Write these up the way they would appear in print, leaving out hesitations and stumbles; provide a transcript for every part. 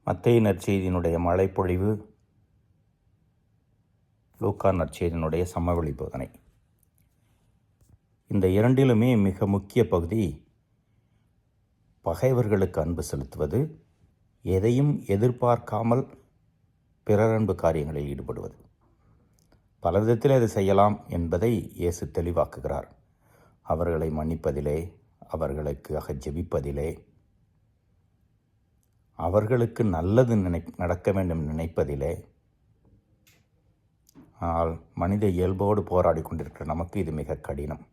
மத்தேயு நற்செய்தியினுடைய மழைப்பொழிவு, லூக்கா நற்செய்தியினுடைய சமவெளி போதனை. இந்த இரண்டிலுமே மிக முக்கிய பகுதி பகைவர்களுக்கு அன்பு செலுத்துவது, எதையும் எதிர்பார்க்காமல் பிறரன்பு காரியங்களில் ஈடுபடுவது. பல விதத்தில் அதை செய்யலாம் என்பதை இயேசு தெளிவாக்குகிறார். அவர்களை மன்னிப்பதிலே, அவர்களுக்காக ஜெபிப்பதிலே, அவர்களுக்கு நல்லது நடக்க வேண்டும் நினைப்பதிலே. ஆனால் மனித இயல்போடு போராடி கொண்டிருக்கிற நமக்கு இது மிக கடினம்.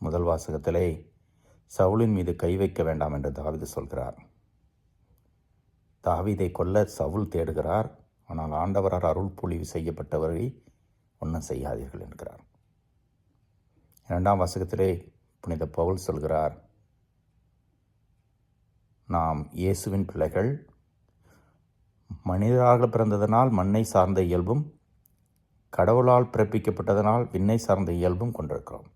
முதல் வாசகத்திலே சவுலின் மீது கை வைக்க வேண்டாம் என்று தாவீது சொல்கிறார். தாவீதை கொல்ல சவுல் தேடுகிறார். ஆனால் ஆண்டவரால் அருள் பொழிவு செய்யப்பட்டவரை ஒன்றும் செய்யாதீர்கள் என்கிறார். இரண்டாம் வாசகத்திலே புனித பவுல் சொல்கிறார், நாம் இயேசுவின் பிள்ளைகள், மனிதராக பிறந்ததனால் மண்ணை சார்ந்த இயல்பும், கடவுளால் பிறப்பிக்கப்பட்டதனால் விண்ணை சார்ந்த இயல்பும் கொண்டிருக்கிறோம்.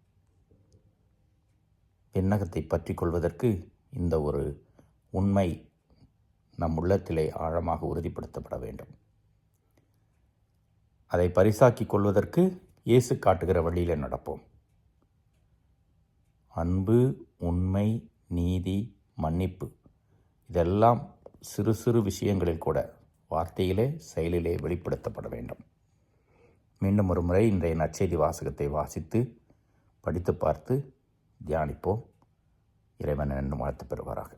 விண்ணகத்தை பற்றி கொள்வதற்கு இந்த ஒரு உண்மை நம் உள்ளத்திலே ஆழமாக உறுதிப்படுத்தப்பட வேண்டும். அதை பரிசாக்கிக் கொள்வதற்கு இயேசு காட்டுகிற வழியிலே நடப்போம். அன்பு, உண்மை, நீதி, மன்னிப்பு, இதெல்லாம் சிறு சிறு விஷயங்களில் கூட வார்த்தையிலே, செயலிலே வெளிப்படுத்தப்பட வேண்டும். மீண்டும் ஒரு முறை இன்றைய நற்செய்தி வாசகத்தை வாசித்து படித்து பார்த்து தியானிப்போம். இறைவன் என்று வாழ்த்து பெறுவாராக.